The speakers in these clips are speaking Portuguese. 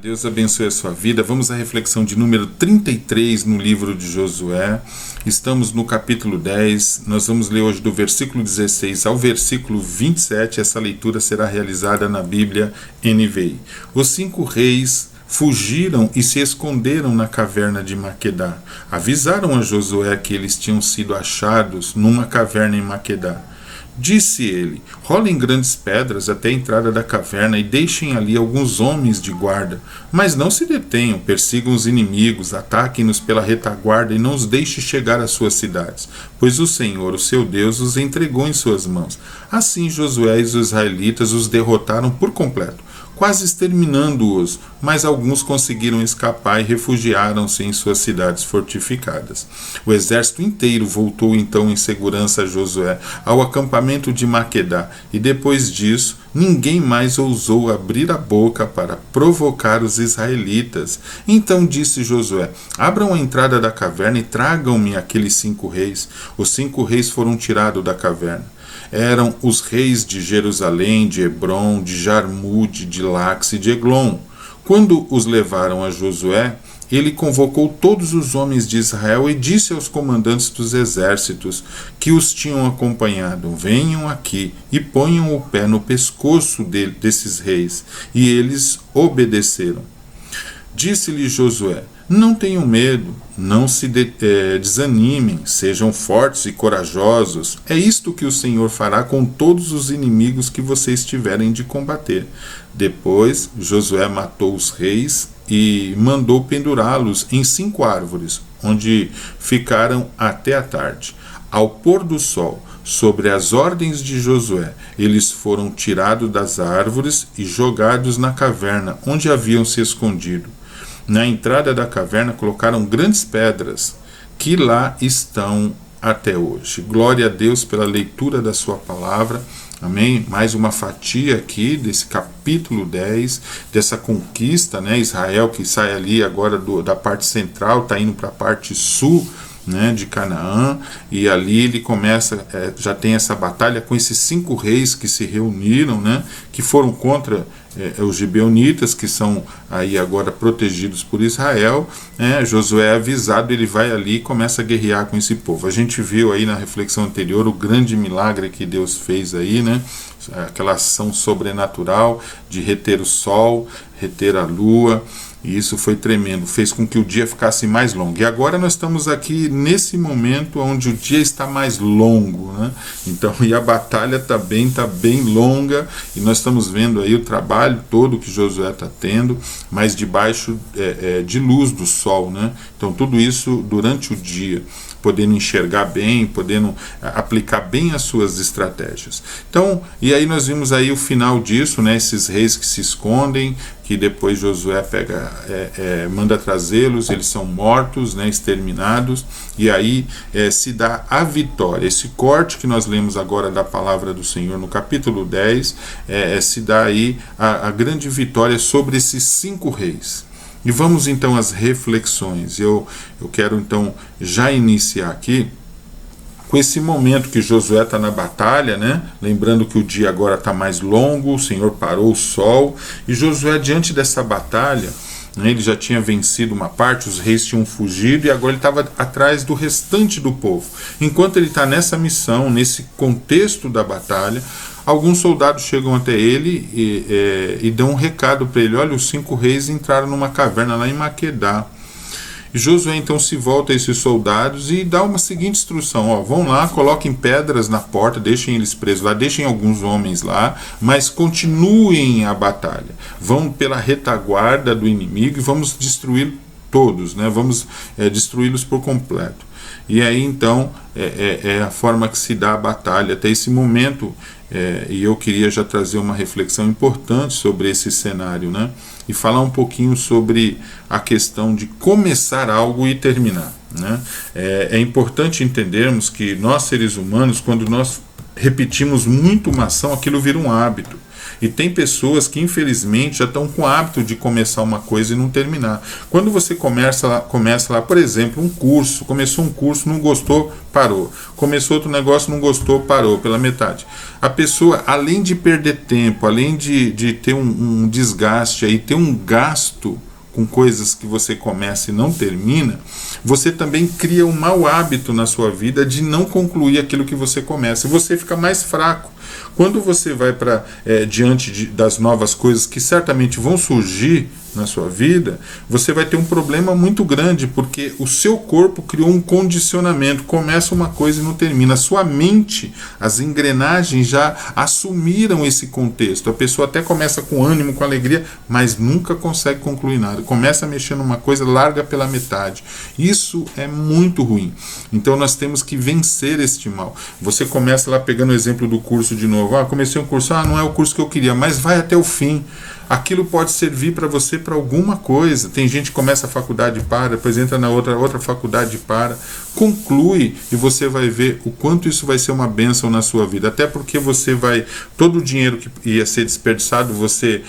Deus abençoe a sua vida. Vamos à reflexão de número 33 no livro de Josué. Estamos no capítulo 10. Nós vamos ler hoje do versículo 16 ao versículo 27. Essa leitura será realizada na Bíblia NVI. Os 5 reis fugiram e se esconderam na caverna de Maquedá. Avisaram a Josué que eles tinham sido achados numa caverna em Maquedá. Disse ele: rolem grandes pedras até a entrada da caverna e deixem ali alguns homens de guarda. Mas não se detenham, persigam os inimigos, ataquem-nos pela retaguarda e não os deixe chegar às suas cidades, pois o Senhor, o seu Deus, os entregou em suas mãos. Assim Josué e os israelitas os derrotaram por completo, quase exterminando-os, mas alguns conseguiram escapar e refugiaram-se em suas cidades fortificadas. O exército inteiro voltou então em segurança a Josué ao acampamento de Maquedá, e depois disso ninguém mais ousou abrir a boca para provocar os israelitas. Então disse Josué: abram a entrada da caverna e tragam-me aqueles 5 reis. Os 5 reis foram tirados da caverna. Eram os reis de Jerusalém, de Hebrom, de Jarmude, de Lax e de Eglon. Quando os levaram a Josué, ele convocou todos os homens de Israel e disse aos comandantes dos exércitos que os tinham acompanhado: venham aqui e ponham o pé no pescoço desses reis. E eles obedeceram. Disse-lhe Josué: não tenham medo, não se desanimem, sejam fortes e corajosos. É isto que o Senhor fará com todos os inimigos que vocês tiverem de combater. Depois Josué matou os reis e mandou pendurá-los em 5 árvores, onde ficaram até a tarde. Ao pôr do sol, sobre as ordens de Josué, eles foram tirados das árvores e jogados na caverna, onde haviam se escondido. Na entrada da caverna colocaram grandes pedras, que lá estão até hoje. Glória a Deus pela leitura da sua palavra. Amém? Mais uma fatia aqui desse capítulo 10, dessa conquista, né? Israel que sai ali agora da parte central, está indo para a parte sul, né, de Canaã, e ali ele começa, já tem essa batalha com esses 5 reis que se reuniram, né, que foram contra os gibeonitas, que são aí agora protegidos por Israel. Josué é avisado, ele vai ali e começa a guerrear com esse povo. A gente viu aí na reflexão anterior o grande milagre que Deus fez aí, né, aquela ação sobrenatural de reter o sol, reter a lua. E isso foi tremendo, fez com que o dia ficasse mais longo. E agora nós estamos aqui nesse momento onde o dia está mais longo, né? Então, e a batalha está bem longa, e nós estamos vendo aí o trabalho todo que Josué está tendo, mas debaixo de luz do sol, né? Então tudo isso durante o dia, podendo enxergar bem, podendo aplicar bem as suas estratégias. Então, e aí nós vimos aí o final disso, né? Esses reis que se escondem, que depois Josué manda trazê-los, eles são mortos, né, exterminados, e aí se dá a vitória. Esse corte que nós lemos agora da palavra do Senhor no capítulo 10, se dá aí a grande vitória sobre esses 5 reis. E vamos então às reflexões. Eu quero então já iniciar aqui com esse momento que Josué está na batalha, né? Lembrando que o dia agora está mais longo, o Senhor parou o sol, e Josué, diante dessa batalha, né, ele já tinha vencido uma parte, os reis tinham fugido, e agora ele estava atrás do restante do povo. Enquanto ele está nessa missão, nesse contexto da batalha, alguns soldados chegam até ele e dão um recado para ele: olha, os 5 reis entraram numa caverna lá em Maquedá. Josué então se volta a esses soldados e dá uma seguinte instrução: ó, vão lá, coloquem pedras na porta, deixem eles presos lá, deixem alguns homens lá, mas continuem a batalha. Vão pela retaguarda do inimigo e vamos destruir todos, né? Vamos destruí-los por completo. E aí então é a forma que se dá a batalha até esse momento. E eu queria já trazer uma reflexão importante sobre esse cenário, né? E falar um pouquinho sobre a questão de começar algo e terminar, né? É importante entendermos que nós, seres humanos, quando nós repetimos muito uma ação, aquilo vira um hábito. E tem pessoas que infelizmente já estão com o hábito de começar uma coisa e não terminar. Quando você começa lá, por exemplo, um curso, começou um curso, não gostou, parou. Começou outro negócio, não gostou, parou pela metade. A pessoa, além de perder tempo, além de ter um desgaste, aí, ter um gasto com coisas que você começa e não termina, você também cria um mau hábito na sua vida de não concluir aquilo que você começa. E você fica mais fraco. Quando você vai para diante das novas coisas que certamente vão surgir na sua vida, você vai ter um problema muito grande, porque o seu corpo criou um condicionamento, começa uma coisa e não termina. A sua mente, as engrenagens já assumiram esse contexto. A pessoa até começa com ânimo, com alegria, mas nunca consegue concluir nada. Começa a mexer numa coisa, larga pela metade. Isso é muito ruim. Então nós temos que vencer este mal. Você começa lá, pegando o exemplo do curso de novo. Comecei um curso, não é o curso que eu queria, mas vai até o fim. Aquilo pode servir para você para alguma coisa. Tem gente que começa a faculdade e para, depois entra na outra faculdade e para. Conclui e você vai ver o quanto isso vai ser uma bênção na sua vida. Até porque você vai, todo o dinheiro que ia ser desperdiçado, você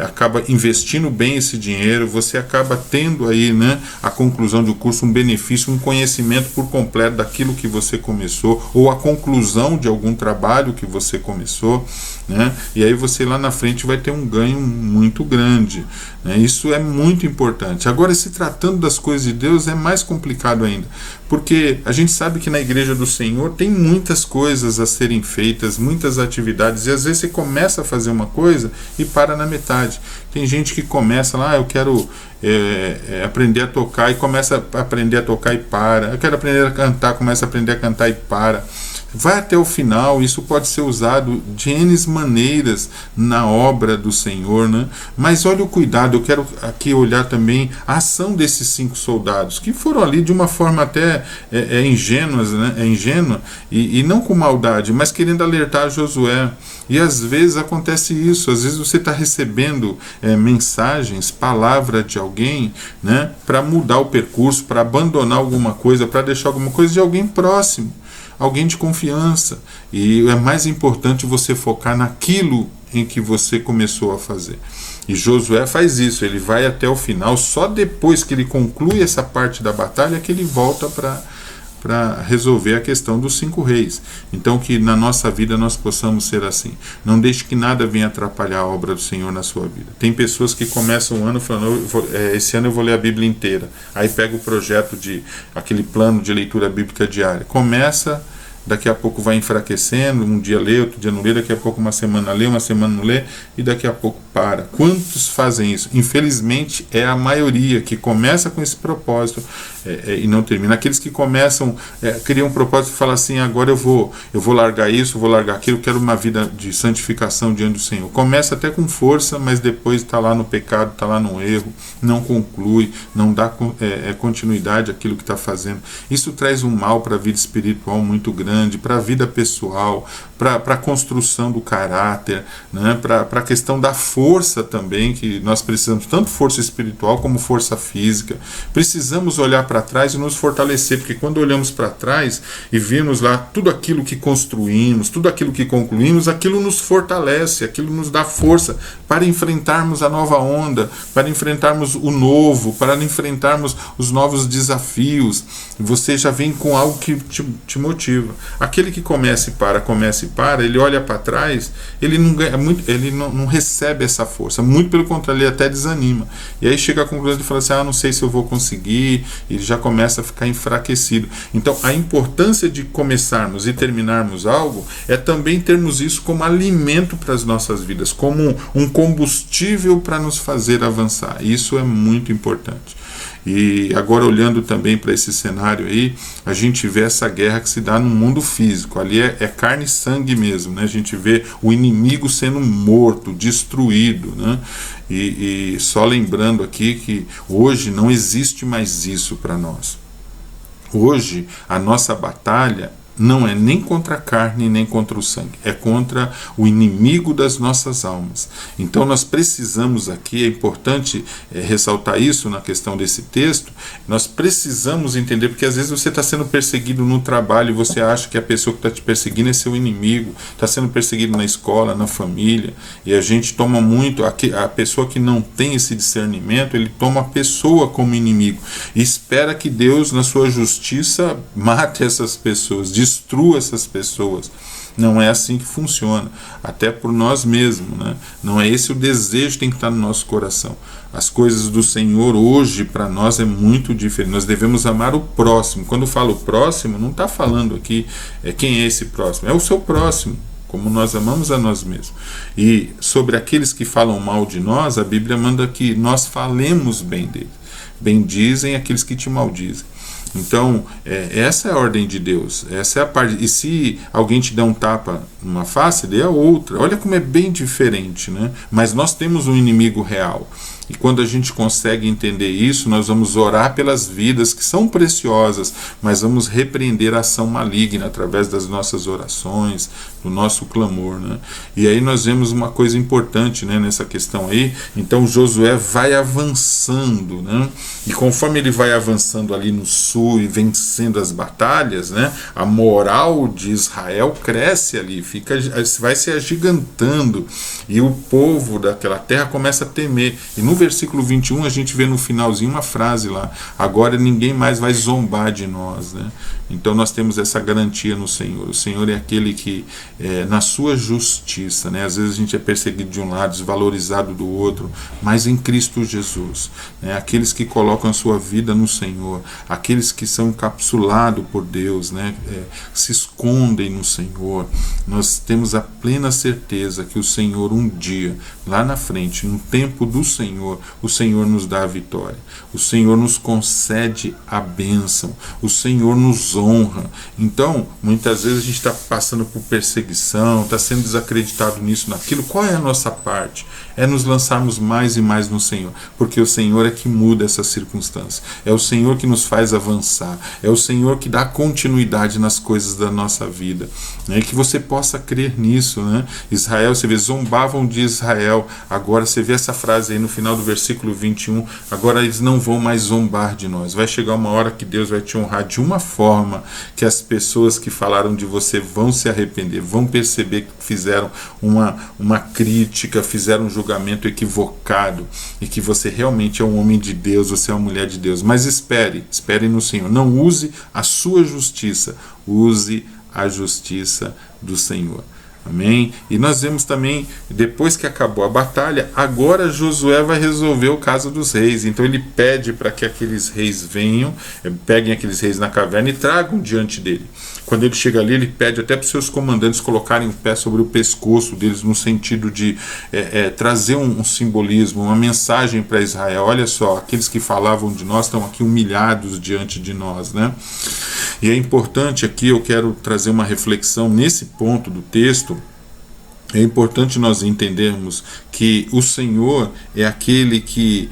acaba investindo bem esse dinheiro, você acaba tendo aí, né, a conclusão do curso, um benefício, um conhecimento por completo daquilo que você começou, ou a conclusão de algum trabalho que você começou, né? E aí você lá na frente vai ter um ganho muito grande, né? Isso é muito importante. Agora, se tratando das coisas de Deus, é mais complicado ainda, porque a gente sabe que na igreja do Senhor tem muitas coisas a serem feitas, muitas atividades, e às vezes você começa a fazer uma coisa e para na metade. Tem gente que começa lá, eu quero aprender a tocar, e começa a aprender a tocar e para. Eu quero aprender a cantar, começa a aprender a cantar e para. Vai até o final. Isso pode ser usado de N maneiras na obra do Senhor, né? Mas olha o cuidado. Eu quero aqui olhar também a ação desses 5 soldados, que foram ali de uma forma até ingênua, né? Ingênua e não com maldade, mas querendo alertar Josué. E às vezes acontece isso. Às vezes você está recebendo mensagens, palavra de alguém, né, para mudar o percurso, para abandonar alguma coisa, para deixar alguma coisa de alguém próximo, alguém de confiança. E é mais importante você focar naquilo em que você começou a fazer. E Josué faz isso, ele vai até o final. Só depois que ele conclui essa parte da batalha que ele volta para resolver a questão dos 5 reis. Então que na nossa vida nós possamos ser assim. Não deixe que nada venha atrapalhar a obra do Senhor na sua vida. Tem pessoas que começam o ano falando, esse ano eu vou ler a Bíblia inteira. Aí pega o projeto aquele plano de leitura bíblica diária. Começa, daqui a pouco vai enfraquecendo, um dia lê, outro dia não lê, daqui a pouco uma semana lê, uma semana não lê, e daqui a pouco para. Quantos fazem isso? Infelizmente é a maioria que começa com esse propósito e não termina. Aqueles que começam, criam um propósito e falam assim, agora eu vou largar isso, vou largar aquilo, quero uma vida de santificação diante do Senhor. Começa até com força, mas depois está lá no pecado, está lá no erro, não conclui, não dá continuidade àquilo que está fazendo. Isso traz um mal para a vida espiritual muito grande, para a vida pessoal, para a construção do caráter, né? Para a questão da força também, que nós precisamos, tanto força espiritual como força física. Precisamos olhar para trás e nos fortalecer, porque quando olhamos para trás e vimos lá tudo aquilo que construímos, tudo aquilo que concluímos, aquilo nos fortalece, aquilo nos dá força para enfrentarmos a nova onda, para enfrentarmos o novo, para enfrentarmos os novos desafios. Você já vem com algo que te motiva. Aquele que começa e para, ele olha para trás, ele não ganha muito, ele não recebe essa força, muito pelo contrário, ele até desanima. E aí chega a conclusão de falar assim, não sei se eu vou conseguir, ele já começa a ficar enfraquecido. Então a importância de começarmos e terminarmos algo é também termos isso como alimento para as nossas vidas, como um combustível para nos fazer avançar. Isso é muito importante. E agora olhando também para esse cenário aí, a gente vê essa guerra que se dá no mundo físico. Ali é carne e sangue mesmo, né? A gente vê o inimigo sendo morto, destruído, né? E só lembrando aqui que hoje não existe mais isso para nós. Hoje a nossa batalha não é nem contra a carne, nem contra o sangue. É contra o inimigo das nossas almas. Então nós precisamos aqui, é importante ressaltar isso na questão desse texto, nós precisamos entender, porque às vezes você está sendo perseguido no trabalho e você acha que a pessoa que está te perseguindo é seu inimigo, está sendo perseguido na escola, na família, e a gente toma muito, a pessoa que não tem esse discernimento, ele toma a pessoa como inimigo, e espera que Deus, na sua justiça, mate essas pessoas, destrua essas pessoas. Não é assim que funciona, até por nós mesmos, né? Não é esse o desejo que tem que estar no nosso coração. As coisas do Senhor hoje para nós é muito diferente. Nós devemos amar o próximo. Quando eu falo próximo, não está falando aqui quem é esse próximo, é o seu próximo, como nós amamos a nós mesmos. E sobre aqueles que falam mal de nós, a Bíblia manda que nós falemos bem deles. Bendizem aqueles que te maldizem. Então, essa é a ordem de Deus, essa é a parte. E se alguém te der um tapa numa face, dê a outra. Olha como é bem diferente, né? Mas nós temos um inimigo real. E quando a gente consegue entender isso, nós vamos orar pelas vidas que são preciosas, mas vamos repreender a ação maligna através das nossas orações, do nosso clamor, né? E aí nós vemos uma coisa importante, né, nessa questão aí. Então Josué vai avançando, né? E conforme ele vai avançando ali no sul e vencendo as batalhas, né, a moral de Israel cresce ali, vai se agigantando, e o povo daquela terra começa a temer. E no versículo 21 a gente vê no finalzinho uma frase lá: agora ninguém mais vai zombar de nós, né? Então nós temos essa garantia no Senhor. O Senhor é aquele que, na sua justiça, né? Às vezes a gente é perseguido de um lado, desvalorizado do outro, mas em Cristo Jesus, né? Aqueles que colocam a sua vida no Senhor, aqueles que são encapsulados por Deus, né? Se escondem no Senhor, nós temos a plena certeza que o Senhor um dia, lá na frente, no tempo do Senhor, o Senhor nos dá a vitória, o Senhor nos concede a bênção, o Senhor nos honra. Então, muitas vezes a gente está passando por perseguição, está sendo desacreditado nisso, naquilo. Qual é a nossa parte? É nos lançarmos mais e mais no Senhor, porque o Senhor é que muda essa circunstância, é o Senhor que nos faz avançar, é o Senhor que dá continuidade nas coisas da nossa vida, né? Que você possa crer nisso, né? Israel, você vê, zombavam de Israel, agora você vê essa frase aí no final do versículo 21, agora eles não vão mais zombar de nós. Vai chegar uma hora que Deus vai te honrar de uma forma que as pessoas que falaram de você vão se arrepender, vão perceber que fizeram uma crítica, fizeram um julgamento equivocado, e que você realmente é um homem de Deus, você é uma mulher de Deus. Mas espere no Senhor, não use a sua justiça, use a justiça do Senhor. Amém? E nós vemos também, depois que acabou a batalha, agora Josué vai resolver o caso dos reis. Então ele pede para que aqueles reis venham, peguem aqueles reis na caverna e tragam diante dele. Quando ele chega ali, ele pede até para os seus comandantes colocarem o pé sobre o pescoço deles, no sentido de trazer um simbolismo, uma mensagem para Israel. Olha só, aqueles que falavam de nós estão aqui humilhados diante de nós, né? E é importante aqui, eu quero trazer uma reflexão nesse ponto do texto. É importante nós entendermos que o Senhor é aquele que,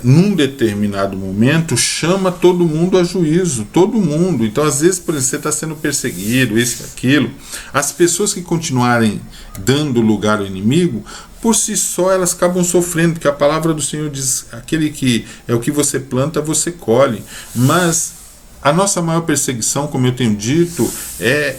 num determinado momento, chama todo mundo a juízo, todo mundo. Então, às vezes, por exemplo, você está sendo perseguido, isso e aquilo, as pessoas que continuarem dando lugar ao inimigo, por si só elas acabam sofrendo, porque a palavra do Senhor diz: aquele que é o que você planta, você colhe. Mas a nossa maior perseguição, como eu tenho dito, é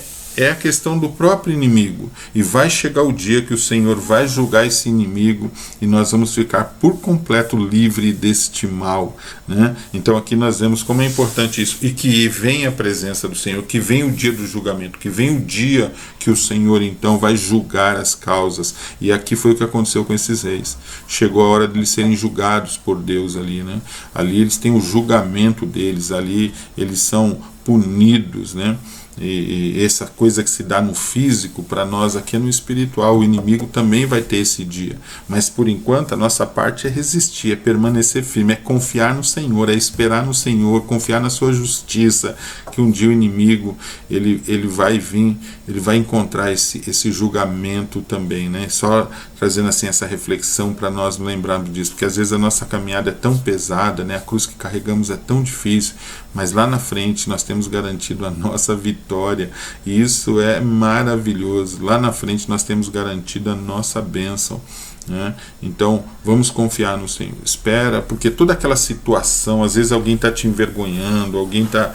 a questão do próprio inimigo, e vai chegar o dia que o Senhor vai julgar esse inimigo e nós vamos ficar por completo livre deste mal, né? Então aqui nós vemos como é importante isso, e que vem a presença do Senhor, que vem o dia do julgamento, que vem o dia que o Senhor então vai julgar as causas. E aqui foi o que aconteceu com esses reis. Chegou a hora de eles serem julgados por Deus ali, né? Ali eles têm o julgamento deles, ali eles são punidos, né? E essa coisa que se dá no físico, para nós aqui é no espiritual. O inimigo também vai ter esse dia, mas por enquanto a nossa parte é resistir, é permanecer firme, é confiar no Senhor, é esperar no Senhor, confiar na sua justiça, que um dia o inimigo ele vai vir, ele vai encontrar esse julgamento também, né? Só trazendo assim essa reflexão para nós lembrarmos disso, porque às vezes a nossa caminhada é tão pesada, né? A cruz que carregamos é tão difícil, mas lá na frente nós temos garantido a nossa vitória, vitória. E isso é maravilhoso. Lá na frente nós temos garantida a nossa bênção, né? Então vamos confiar no Senhor. Espera, porque toda aquela situação, às vezes alguém está te envergonhando, alguém está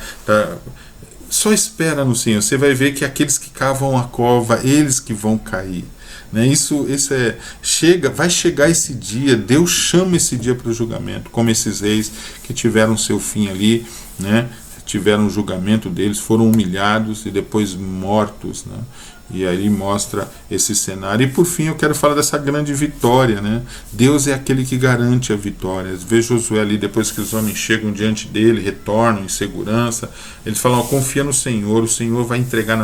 só espera no Senhor. Você vai ver que aqueles que cavam a cova, eles que vão cair, né? Isso vai chegar esse dia. Deus chama esse dia para o julgamento, como esses reis que tiveram seu fim ali, né? Tiveram o julgamento deles, foram humilhados e depois mortos, né? E aí mostra esse cenário. E por fim eu quero falar dessa grande vitória, né? Deus é aquele que garante a vitória. Vê Josué ali, depois que os homens chegam diante dele, retornam em segurança, eles falam: confia no Senhor, o Senhor vai entregar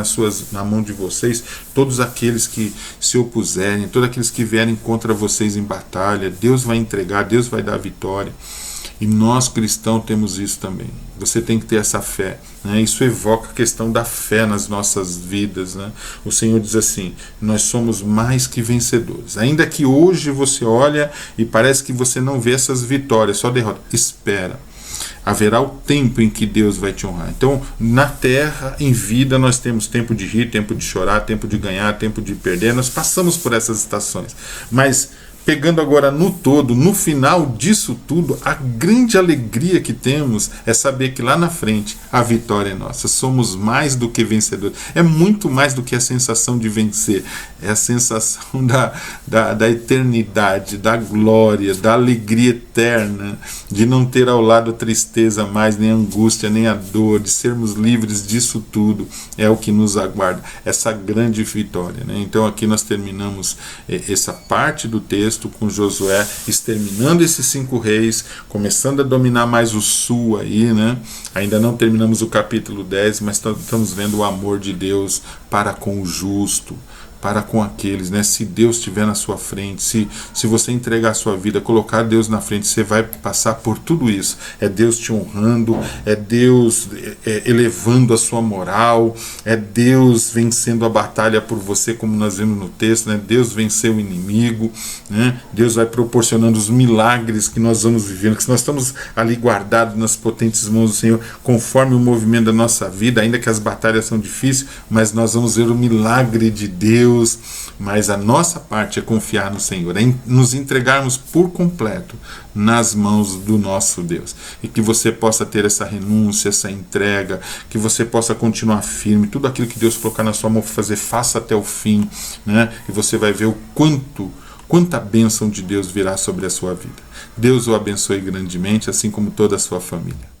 na mão de vocês todos aqueles que se opuserem, todos aqueles que vierem contra vocês em batalha. Deus vai entregar, Deus vai dar a vitória. E nós cristãos temos isso também. Você tem que ter essa fé, né? Isso evoca a questão da fé nas nossas vidas, né? O Senhor diz assim: nós somos mais que vencedores. Ainda que hoje você olha e parece que você não vê essas vitórias, só derrota. Espera. Haverá o tempo em que Deus vai te honrar. Então, na terra, em vida, nós temos tempo de rir, tempo de chorar, tempo de ganhar, tempo de perder. Nós passamos por essas estações. Mas pegando agora no todo, no final disso tudo, a grande alegria que temos é saber que lá na frente a vitória é nossa. Somos mais do que vencedores. É muito mais do que a sensação de vencer. É a sensação da eternidade, da glória, da alegria eterna, de não ter ao lado a tristeza mais, nem a angústia, nem a dor, de sermos livres disso tudo. É o que nos aguarda, essa grande vitória, né? Então aqui nós terminamos essa parte do texto com Josué exterminando esses 5 reis, começando a dominar mais o sul aí, né? Ainda não terminamos o capítulo 10, mas estamos vendo o amor de Deus para com o justo, para com aqueles, né? Se Deus estiver na sua frente, se você entregar a sua vida, colocar Deus na frente, você vai passar por tudo isso. É Deus te honrando, é Deus elevando a sua moral, é Deus vencendo a batalha por você, como nós vemos no texto, né? Deus venceu o inimigo, né? Deus vai proporcionando os milagres que nós vamos vivendo, que nós estamos ali guardados nas potentes mãos do Senhor, conforme o movimento da nossa vida, ainda que as batalhas são difíceis, mas nós vamos ver o milagre de Deus. Mas a nossa parte é confiar no Senhor, é nos entregarmos por completo nas mãos do nosso Deus. E que você possa ter essa renúncia, essa entrega, que você possa continuar firme, tudo aquilo que Deus colocar na sua mão para fazer, faça até o fim, né? E você vai ver o quanta bênção de Deus virá sobre a sua vida. Deus o abençoe grandemente, assim como toda a sua família.